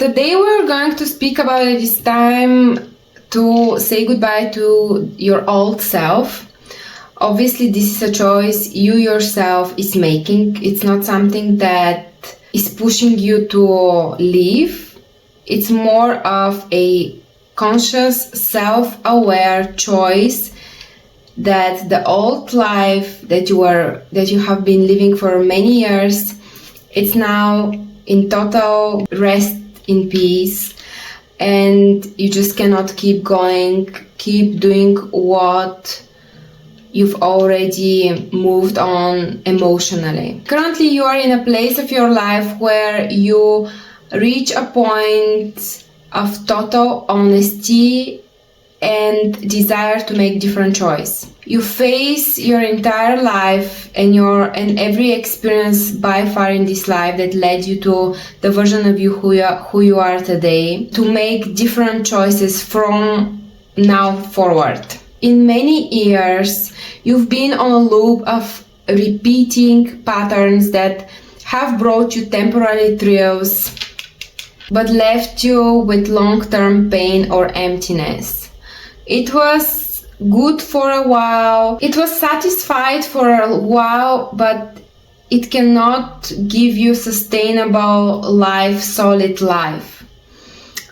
Today we're going to speak about it this time to say goodbye to your old self. Obviously, this is a choice you yourself is making. It's not something that is pushing you to leave. It's more of a conscious, self-aware choice that the old life that you have been living for many years, it's now in total rest, in peace, and you just cannot keep going, keep doing what you've already moved on emotionally. Currently, you are in a place of your life where you reach a point of total honesty and desire to make different choice. You face your entire life and every experience by far in this life that led you to the version of you who you are today, to make different choices from now forward. In many years, you've been on a loop of repeating patterns that have brought you temporary thrills but left you with long-term pain or emptiness. It was good for a while, it was satisfied for a while, but it cannot give you sustainable life, solid life.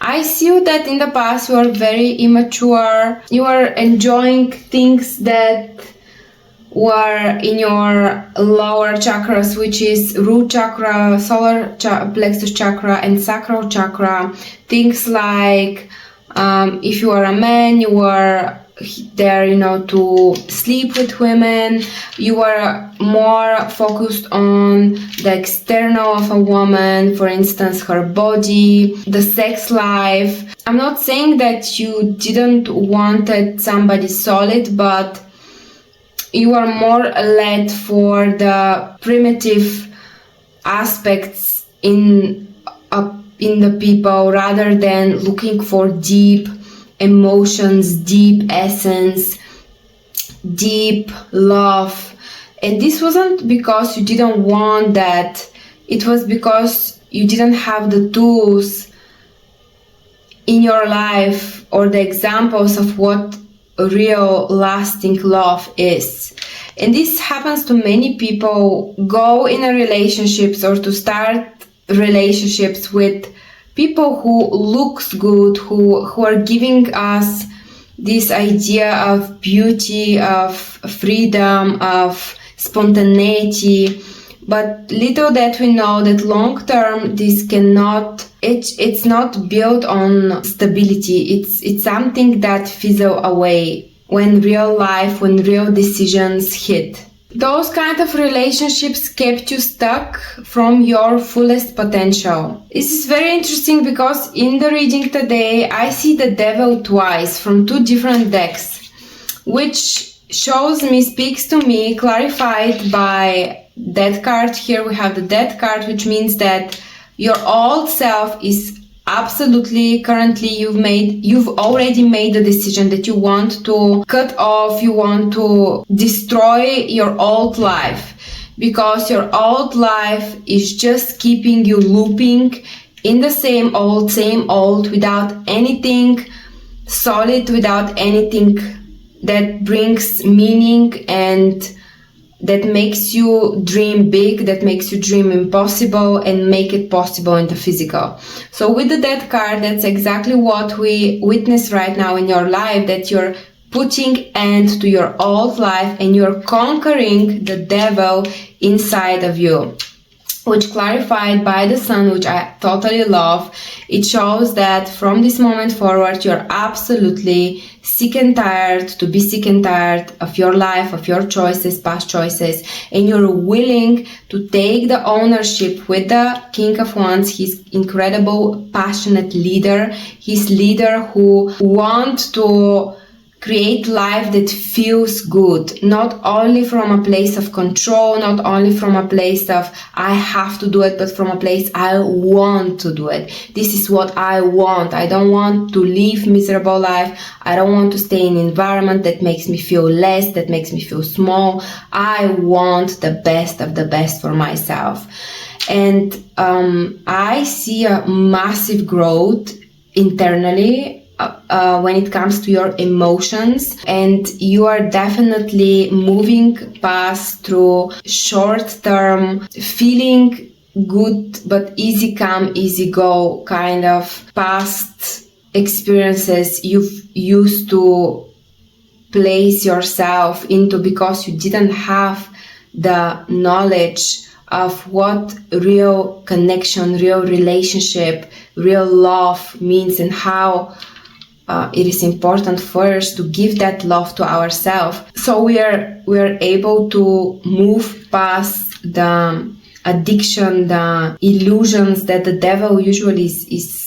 I see that in the past you are very immature, you are enjoying things that were in your lower chakras, which is root chakra, solar plexus chakra, and sacral chakra. Things like if you are a man, you are there, to sleep with women. You are more focused on the external of a woman, for instance, her body, the sex life. I'm not saying that you didn't wanted somebody solid, but you are more led for the primitive aspects in the people rather than looking for deep emotions, deep essence, deep love. And this wasn't because you didn't want that. It was because you didn't have the tools in your life or the examples of what real lasting love is. And this happens to many people. Go in a relationships or to start relationships with people who looks good, who are giving us this idea of beauty, of freedom, of spontaneity. But little that we know that long term this cannot, it's not built on stability. It's something that fizzle away when real decisions hit. Those kind of relationships kept you stuck from your fullest potential. This is very interesting because in the reading today I see the devil twice from two different decks, which speaks to me, clarified by Death card. Here we have the Death card, which means that your old self is absolutely, currently you've already made the decision that you want to cut off, you want to destroy your old life, because your old life is just keeping you looping in the same old without anything solid, without anything that brings meaning and that makes you dream big, that makes you dream impossible and make it possible in the physical. So with the Death card, that's exactly what we witness right now in your life, that you're putting end to your old life and you're conquering the devil inside of you, which clarified by the Sun, which I totally love. It shows that from this moment forward, you're absolutely sick and tired of your life, of your choices, past choices, and you're willing to take the ownership with the King of Wands. He's incredible, passionate leader. He's leader who wants to create life that feels good, not only from a place of control, not only from a place of I have to do it, but from a place I want to do it. This is what I want. I don't want to live miserable life. I don't want to stay in an environment that makes me feel less, that makes me feel small. I want the best of the best for myself. And I see a massive growth internally when it comes to your emotions, and you are definitely moving past through short-term feeling good but easy come, easy go kind of past experiences you've used to place yourself into because you didn't have the knowledge of what real connection, real relationship, real love means, and how it is important first to give that love to ourselves. So we are able to move past the addiction, the illusions that the devil usually is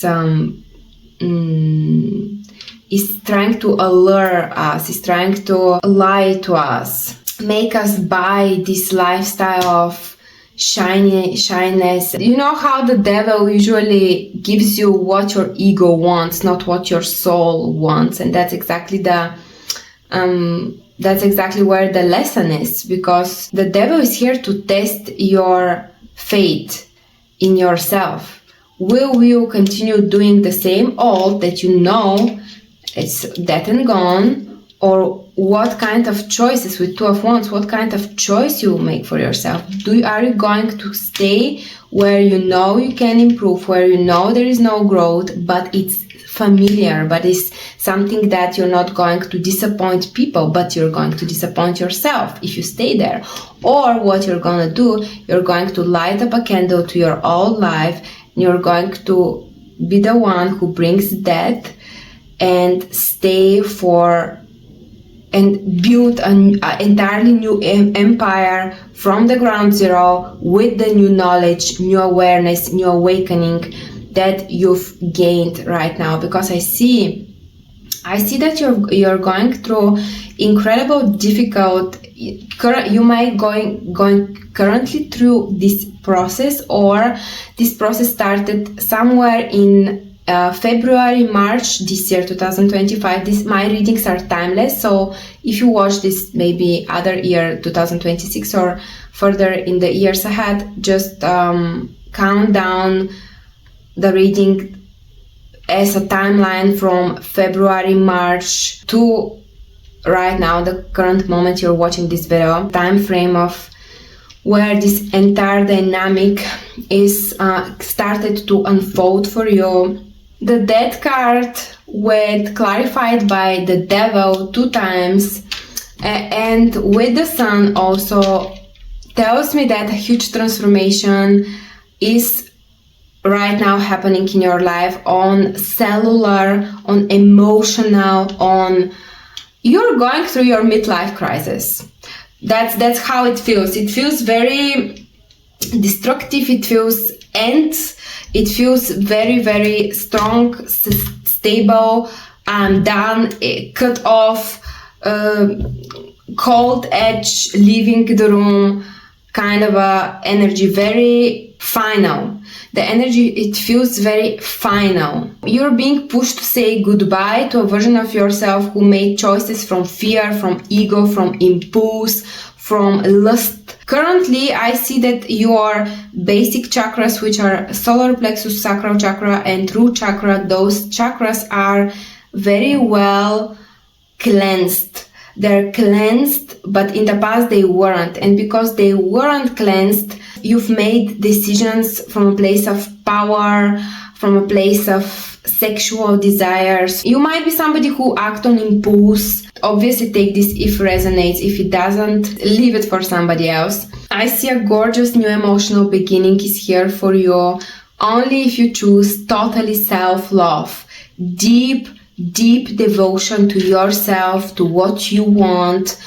trying to allure us, is trying to lie to us, make us buy this lifestyle of shyness. You know how the devil usually gives you what your ego wants, not what your soul wants, and that's exactly where the lesson is, because the devil is here to test your faith in yourself. Will you continue doing the same old that you know it's dead and gone? Or what kind of choices with Two of Wands, what kind of choice you make for yourself? Are you going to stay where you know you can improve, where you know there is no growth, but it's familiar, but it's something that you're not going to disappoint people, but you're going to disappoint yourself if you stay there? Or what you're going to do, you're going to light up a candle to your old life, and you're going to be the one who brings death and stay and build an entirely new empire from the ground zero with the new knowledge, new awareness, new awakening that you've gained right now. Because I see that you're going through incredible difficult. You might going currently through this process, or this process started somewhere in February, March this year, 2025. My readings are timeless, so if you watch this maybe other year, 2026, or further in the years ahead, just count down the reading as a timeline from February, March to right now, the current moment you're watching this video, time frame of where this entire dynamic is started to unfold for you. The Death card, with clarified by the devil 2 times, and with the Sun also, tells me that a huge transformation is right now happening in your life, on cellular, on emotional, on you're going through your midlife crisis. That's how it feels. It feels very destructive. It feels it feels very, very strong, stable, done, cut off, cold edge, leaving the room, kind of a energy, very final. The energy, it feels very final. You're being pushed to say goodbye to a version of yourself who made choices from fear, from ego, from impulse, from lust. Currently, I see that your basic chakras, which are solar plexus, sacral chakra, and root chakra, those chakras are very well cleansed. They're cleansed, but in the past they weren't. And because they weren't cleansed, you've made decisions from a place of power, from a place of sexual desires. You might be somebody who acts on impulse. Obviously take this if resonates. If it doesn't, leave it for somebody else. I see a gorgeous new emotional beginning is here for you, only if you choose totally self-love, deep devotion to yourself, to what you want,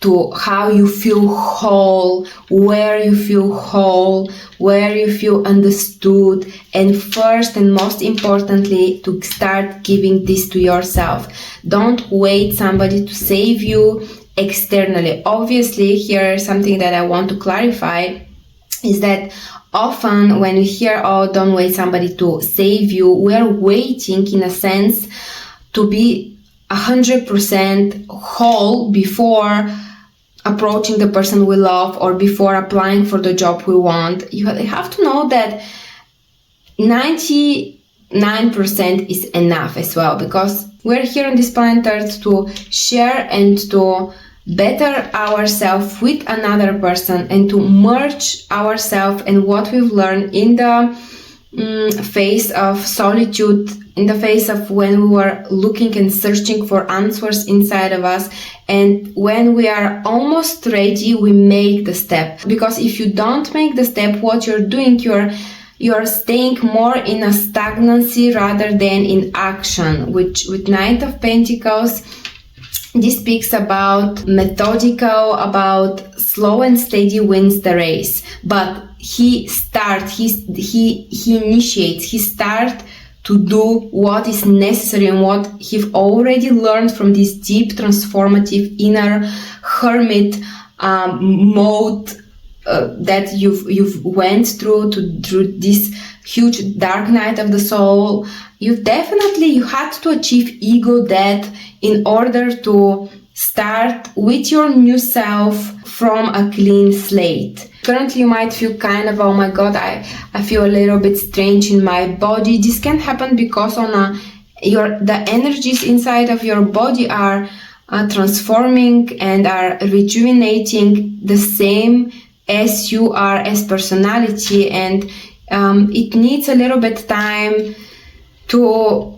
to how you feel whole, where you feel understood, and first and most importantly, to start giving this to yourself. Don't wait somebody to save you externally. Obviously, here something that I want to clarify is that often when we hear, oh, don't wait somebody to save you, we're waiting in a sense to be 100% whole before approaching the person we love or before applying for the job we want, you have to know that 99% is enough as well, because we're here on this planet Earth to share and to better ourselves with another person and to merge ourselves and what we've learned in the face of solitude, in the face of when we were looking and searching for answers inside of us. And when we are almost ready, we make the step. Because if you don't make the step, what you're doing, you're staying more in a stagnancy rather than in action. Which with Knight of Pentacles, this speaks about methodical, about slow and steady wins the race. But he initiates, he starts to do what is necessary and what he've already learned from this deep transformative inner hermit mode that you've went through this huge dark night of the soul. You had to achieve ego death in order to start with your new self from a clean slate. Currently you might feel kind of, oh my god, I feel a little bit strange in my body. This can happen because the energies inside of your body are transforming and are rejuvenating the same as you are as personality, and it needs a little bit time to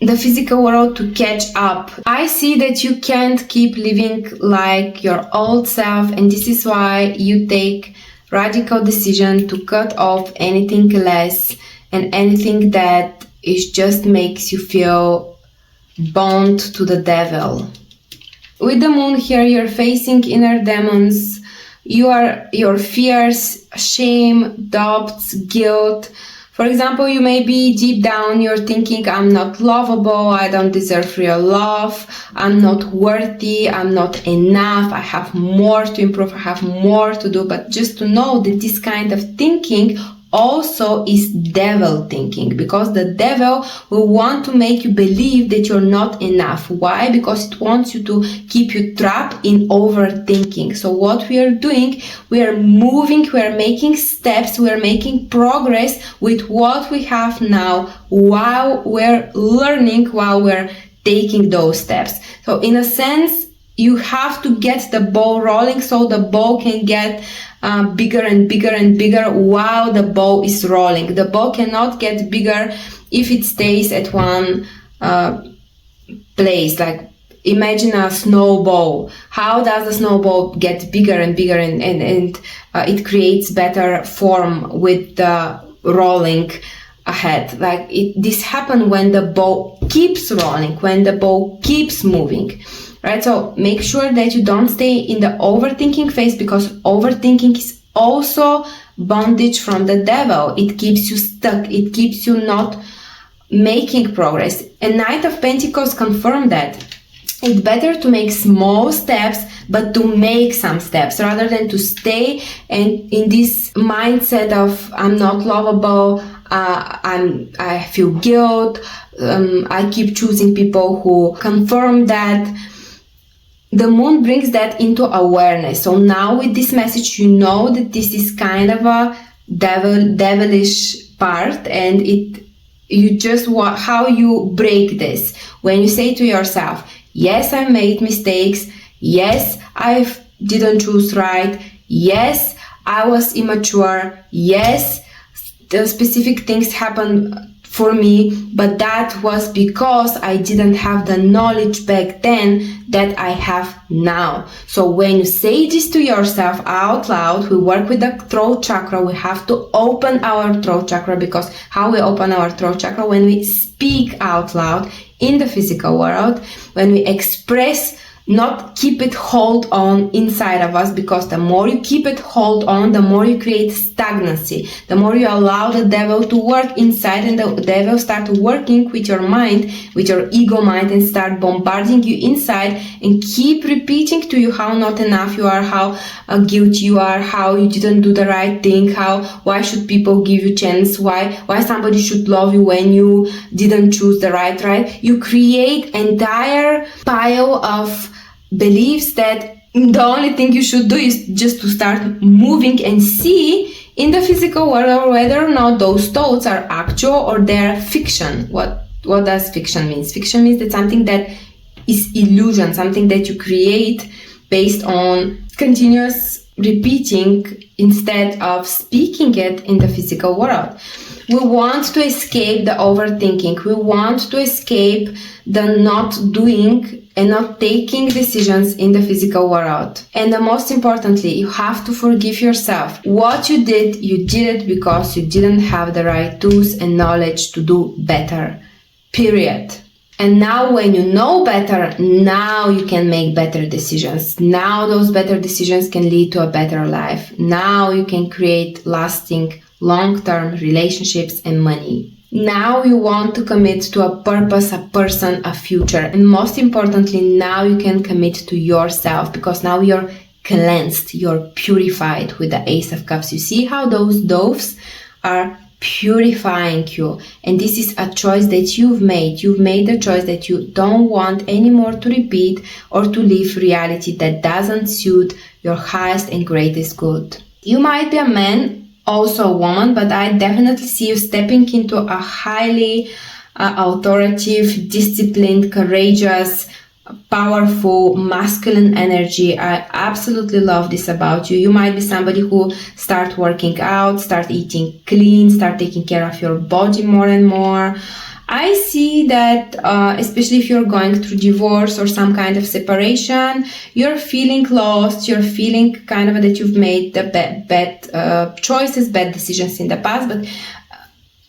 the physical world to catch up. I see that you can't keep living like your old self, and this is why you take radical decision to cut off anything less and anything that just makes you feel bound to the devil. With the moon here, you're facing inner demons. Your fears, shame, doubts, guilt. For example, you may be deep down, you're thinking, I'm not lovable, I don't deserve real love, I'm not worthy, I'm not enough, I have more to improve, I have more to do. But just to know that this kind of thinking also is devil thinking, because the devil will want to make you believe that you're not enough. Why? Because it wants you to keep you trapped in overthinking. So what we are doing, we are moving, we are making steps, we are making progress with what we have now while we're learning, while we're taking those steps. So in a sense, you have to get the ball rolling so the ball can get bigger and bigger and bigger while the ball is rolling. The ball cannot get bigger if it stays at one place. Like imagine a snowball. How does the snowball get bigger and bigger and it creates better form with the rolling ahead? Like this happens when the ball keeps rolling, when the ball keeps moving. Right, so make sure that you don't stay in the overthinking phase, because overthinking is also bondage from the devil. It keeps you stuck. It keeps you not making progress. And Knight of Pentacles confirmed that. It's better to make small steps, but to make some steps rather than to stay and in this mindset of I'm not lovable, I feel guilt, I keep choosing people who confirm that. The moon brings that into awareness. So now with this message, you know that this is kind of a devilish part, and how you break this. When you say to yourself, yes, I made mistakes. Yes, I didn't choose right. Yes, I was immature. Yes, the specific things happened for me, but that was because I didn't have the knowledge back then that I have now. So when you say this to yourself out loud, we work with the throat chakra. We have to open our throat chakra, because how we open our throat chakra? When we speak out loud in the physical world, when we express, not keep it hold on inside of us, because the more you keep it hold on, the more you create stagnancy, the more you allow the devil to work inside, and the devil start working with your mind, with your ego mind, and start bombarding you inside and keep repeating to you how not enough you are, how guilty you are, how you didn't do the right thing, why should people give you chance, why somebody should love you when you didn't choose the right. You create entire pile of beliefs that the only thing you should do is just to start moving and see in the physical world whether or not those thoughts are actual or they're fiction. What does fiction mean? Fiction means that something that is illusion, something that you create based on continuous repeating instead of speaking it in the physical world. We want to escape the overthinking. We want to escape the not doing and not taking decisions in the physical world. And the most importantly, you have to forgive yourself. What you did it because you didn't have the right tools and knowledge to do better. Period. And now when you know better, now you can make better decisions. Now those better decisions can lead to a better life. Now you can create lasting, long-term relationships and money. Now you want to commit to a purpose, a person, a future. And most importantly, now you can commit to yourself because now you're cleansed, you're purified with the Ace of Cups. You see how those doves are purifying you, and this is a choice that you've made. You've made the choice that you don't want anymore to repeat or to live reality that doesn't suit your highest and greatest good. You might be a man, also a woman, but I definitely see you stepping into a highly authoritative, disciplined, courageous, powerful, masculine energy. I absolutely love this about you. You might be somebody who start working out, start eating clean, start taking care of your body more and more. I see that especially if you're going through divorce or some kind of separation, you're feeling lost, you're feeling kind of that you've made the bad choices, bad decisions in the past, but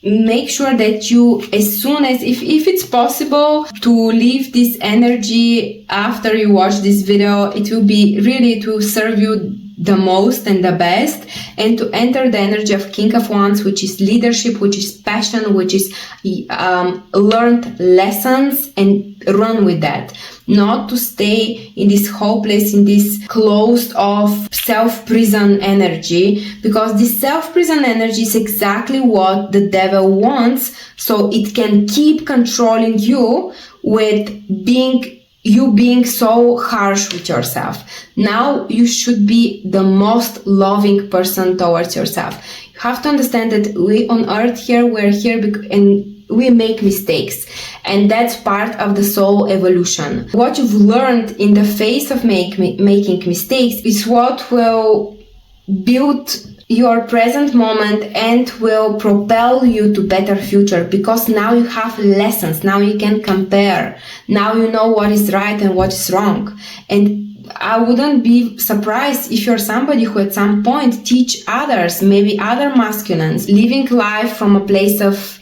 make sure that you, as soon as, if it's possible to leave this energy after you watch this video, it will serve you the most and the best, and to enter the energy of King of Wands, which is leadership, which is passion, which is learned lessons, and run with that. Not to stay in this hopeless, in this closed off self-prison energy, because this self-prison energy is exactly what the devil wants, so it can keep controlling you with being so harsh with yourself. Now you should be the most loving person towards yourself. You have to understand that we on earth here, we're here and we make mistakes, and that's part of the soul evolution. What you've learned in the face of making mistakes is what will build your present moment and will propel you to better future, because now you have lessons, now you can compare, now you know what is right and what is wrong. And I wouldn't be surprised if you're somebody who at some point teach others, maybe other masculines, living life from a place of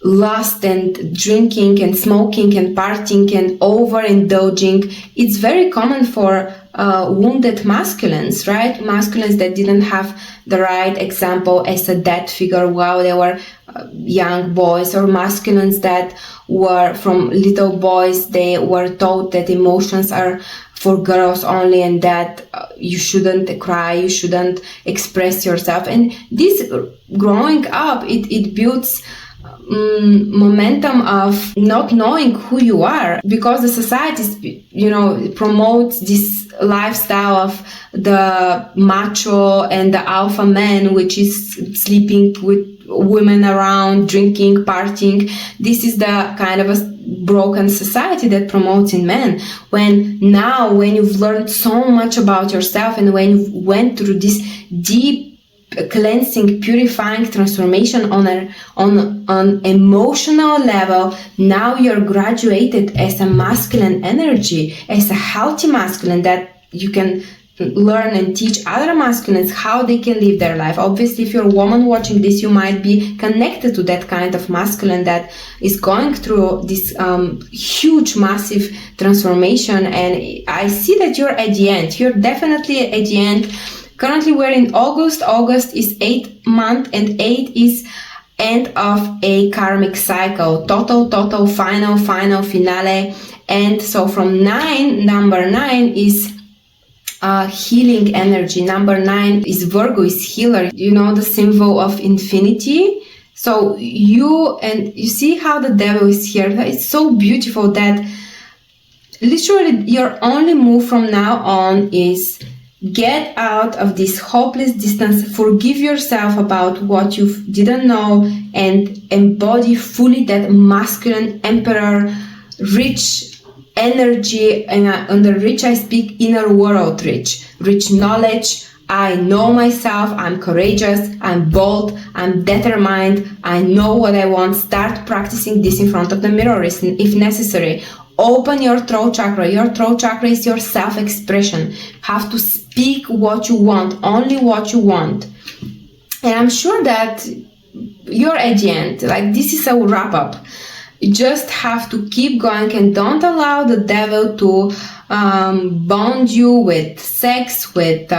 lust and drinking and smoking and partying and overindulging. It's very common for wounded masculines, right? Masculines that didn't have the right example as a dad figure while they were young boys, or masculines that were from little boys, they were taught that emotions are for girls only, and that you shouldn't cry, you shouldn't express yourself. And this growing up, it builds momentum of not knowing who you are, because the society, promotes this lifestyle of the macho and the alpha man, which is sleeping with women around, drinking, partying. This is the kind of a broken society that promotes in men. When you've learned so much about yourself, and when you went through this deep cleansing, purifying transformation on an emotional level, now you're graduated as a masculine energy, as a healthy masculine, that you can learn and teach other masculines how they can live their life. Obviously, if you're a woman watching this, you might be connected to that kind of masculine that is going through this huge, massive transformation. And I see that you're at the end. You're definitely at the end. Currently, we're in August. August is 8th month, and 8 is end of a karmic cycle. Total, final, finale. And so from number 9 is healing energy. Number 9 is Virgo, is healer. The symbol of infinity. So you see how the devil is here. It's so beautiful that literally your only move from now on is get out of this hopeless distance, forgive yourself about what you didn't know, and embody fully that masculine emperor, rich energy, and under rich I speak inner world rich knowledge. I know myself, I'm courageous, I'm bold, I'm determined, I know what I want. Start practicing this in front of the mirror if necessary. Open your throat chakra. Your throat chakra is your self-expression. You have to speak what you want, only what you want. And I'm sure that you're at the end. Like, this is a wrap-up. You just have to keep going and don't allow the devil to bond you with sex, with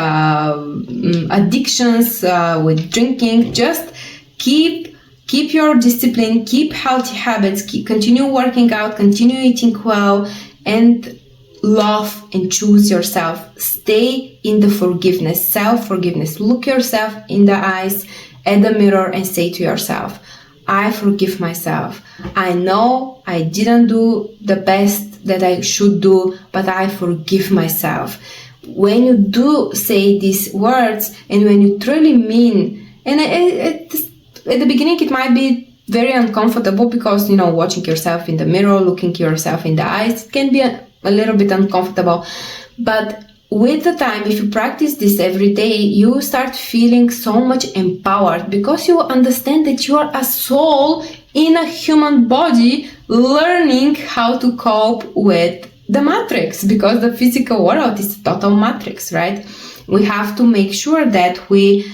addictions, with drinking. Just keep your discipline, keep healthy habits, continue working out, continue eating well, and love and choose yourself. Stay in the forgiveness, self-forgiveness. Look yourself in the eyes at the mirror and say to yourself, I forgive myself. I know I didn't do the best that I should do, but I forgive myself. When you do say these words, and when you truly mean, and at the beginning it might be very uncomfortable because, you know, watching yourself in the mirror, looking yourself in the eyes, can be a little bit uncomfortable. But with the time, if you practice this every day, you start feeling so much empowered because you understand that you are a soul in a human body learning how to cope with the matrix, because the physical world is a total matrix, right? We have to make sure that we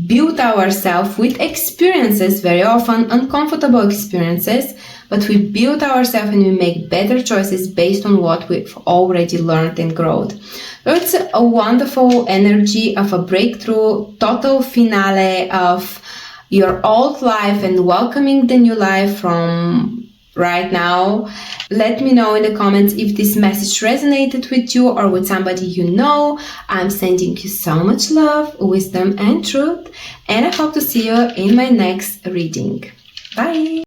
build ourselves with experiences, very often uncomfortable experiences, but we build ourselves and we make better choices based on what we've already learned and grown. So it's a wonderful energy of a breakthrough, total finale of your old life and welcoming the new life from right now. Let me know in the comments if this message resonated with you or with somebody you know. I'm sending you so much love, wisdom, and truth, and I hope to see you in my next reading. Bye!